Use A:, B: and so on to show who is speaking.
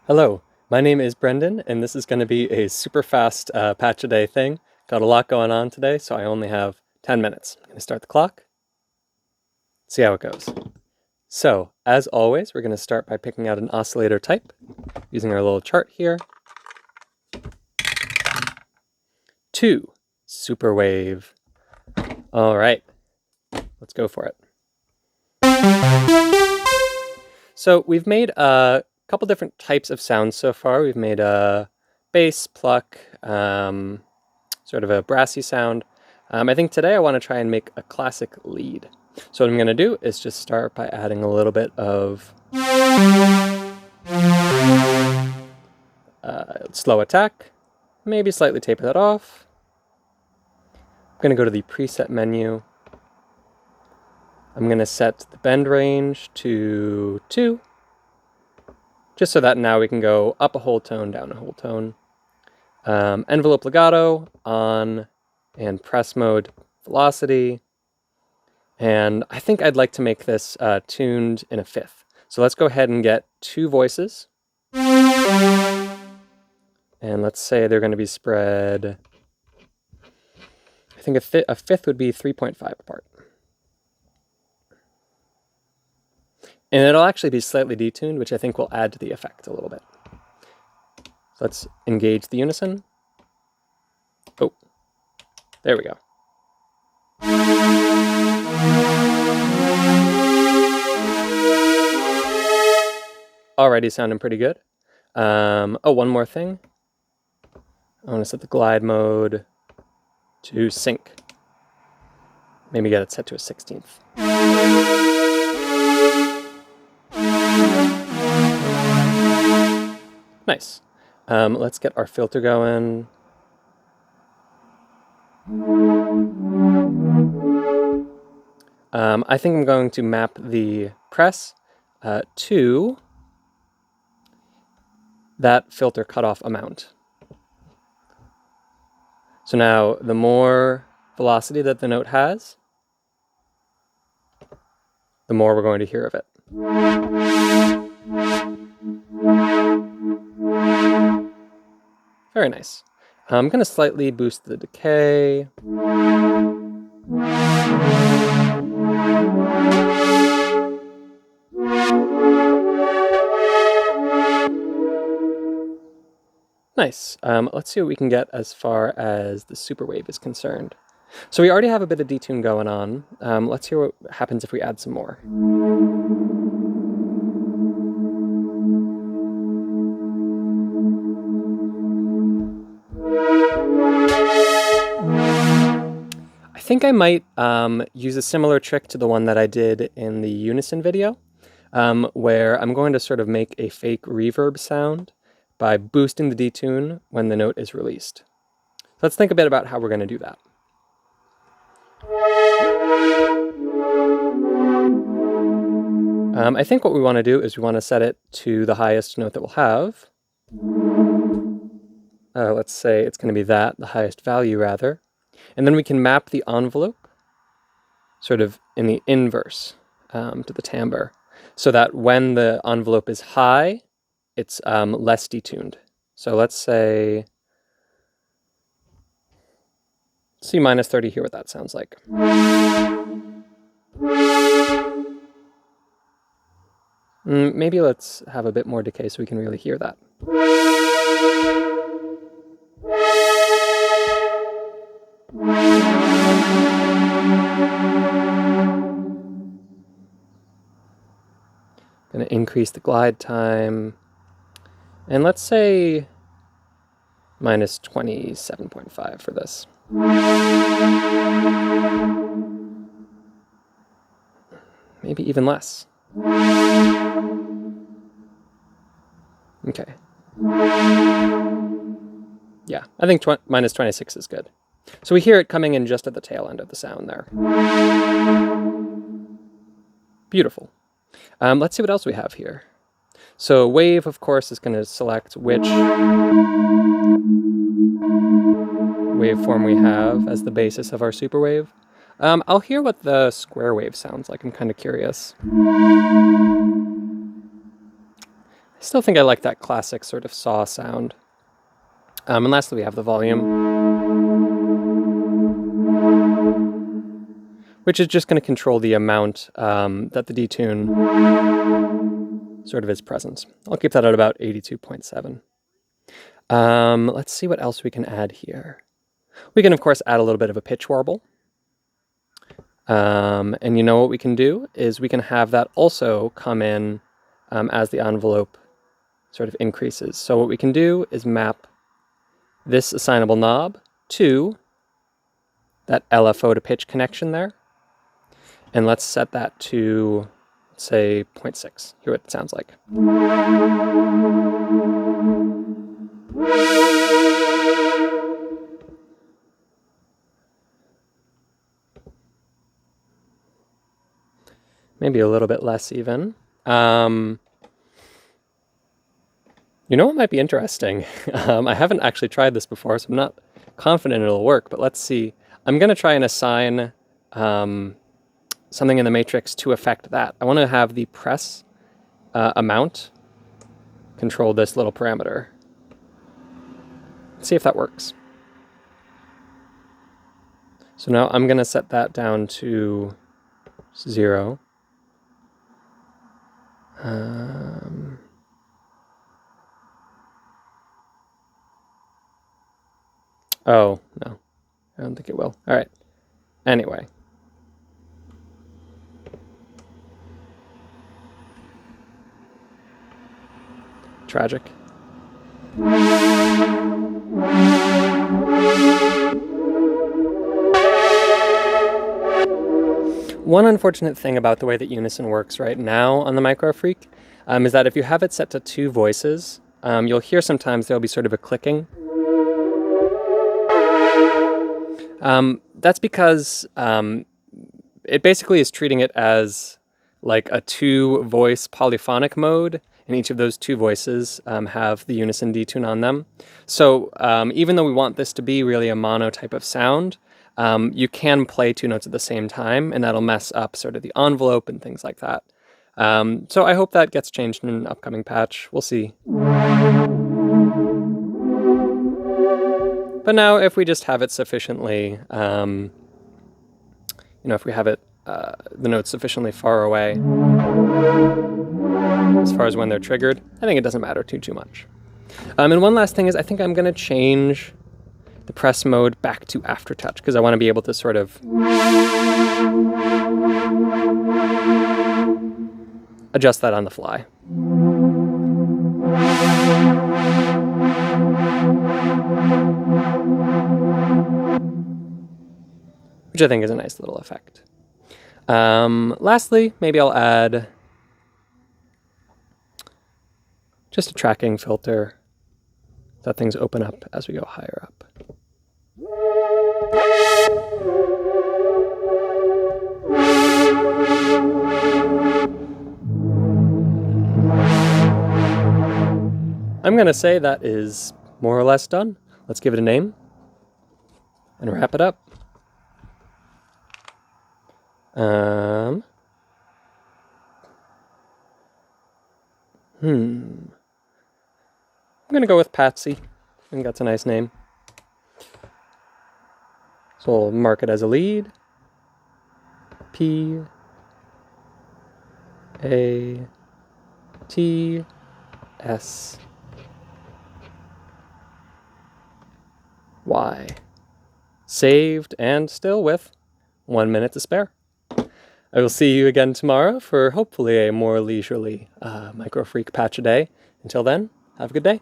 A: Hello, my name is Brendan, and this is going to be a super fast patch a day thing. Got a lot going on today, so I only have 10 minutes. I'm going to start the clock, see how it goes. So, as always, we're going to start by picking out an oscillator type, using our little chart here. 2, Superwave. All right, let's go for it. So we've made a couple different types of sounds so far. We've made a bass, pluck, sort of a brassy sound. I think today I want to try and make a classic lead. So what I'm going to do is just start by adding a little bit of slow attack, maybe slightly taper that off. I'm going to go to the preset menu. I'm going to set the bend range to 2, just so that now we can go up a whole tone, down a whole tone. Envelope legato on, and press mode velocity. And I think I'd like to make this tuned in a fifth. So let's go ahead and get 2 voices. And let's say they're going to be spread, I think a fifth would be 3.5 apart. And it'll actually be slightly detuned, which I think will add to the effect a little bit. So let's engage the unison. Oh, there we go. Already sounding pretty good. Oh, one more thing. I want to set the glide mode to sync. Maybe get it set to a 16th. Nice. Let's get our filter going. I think I'm going to map the press to that filter cutoff amount. So now the more velocity that the note has, the more we're going to hear of it. Very nice. I'm going to slightly boost the decay. Nice. Let's see what we can get as far as the Superwave is concerned. So we already have a bit of detune going on. Let's hear what happens if we add some more. I think I might use a similar trick to the one that I did in the unison video, where I'm going to sort of make a fake reverb sound by boosting the detune when the note is released. So let's think a bit about how we're going to do that. I think what we want to do is we want to set it to the highest note that we'll have. Let's say it's going to be that, the highest value rather. And then we can map the envelope sort of in the inverse to the timbre, so that when the envelope is high, it's less detuned. So let's say C minus 30, hear what that sounds like. Maybe let's have a bit more decay so we can really hear that. Going to increase the glide time. And let's say minus 27.5 for this. Maybe even less. Okay. Yeah, I think minus 26 is good. So we hear it coming in just at the tail end of the sound there. Beautiful. Let's see what else we have here. So wave, of course, is going to select which waveform we have as the basis of our superwave. I'll hear what the square wave sounds like. I'm kind of curious. I still think I like that classic sort of saw sound. And lastly, we have the volume, which is just going to control the amount that the detune sort of is present. I'll keep that at about 82.7. Let's see what else we can add here. We can, of course, add a little bit of a pitch warble. And you know what we can do is we can have that also come in as the envelope sort of increases. So what we can do is map this assignable knob to that LFO to pitch connection there. And let's set that to, say, 0.6. Hear what it sounds like. Maybe a little bit less even. You know what might be interesting? I haven't actually tried this before, so I'm not confident it'll work, but let's see. I'm going to try and assign something in the matrix to affect that. I want to have the press amount control this little parameter. Let's see if that works. So now I'm going to set that down to 0. Oh, no. I don't think it will. All right. Anyway. Tragic. One unfortunate thing about the way that Unison works right now on the Microfreak is that if you have it set to 2 voices, you'll hear sometimes there'll be sort of a clicking. That's because it basically is treating it as like a 2-voice polyphonic mode, and each of those 2 voices have the unison detune on them. So even though we want this to be really a mono type of sound, you can play 2 notes at the same time, and that'll mess up sort of the envelope and things like that. So I hope that gets changed in an upcoming patch. We'll see. But now if we just have it sufficiently, if we have it, the notes sufficiently far away, as far as when they're triggered, I think it doesn't matter too much. And one last thing is I think I'm going to change the press mode back to aftertouch because I want to be able to sort of adjust that on the fly. Which I think is a nice little effect. Lastly, maybe I'll add just a tracking filter so that things open up as we go higher up. I'm going to say that is more or less done. Let's give it a name and wrap it up. I'm going to go with Patsy. I think that's a nice name. So we'll mark it as a lead. P A T S Y. Saved and still with 1 minute to spare. I will see you again tomorrow for hopefully a more leisurely Microfreak patch a day. Until then, have a good day.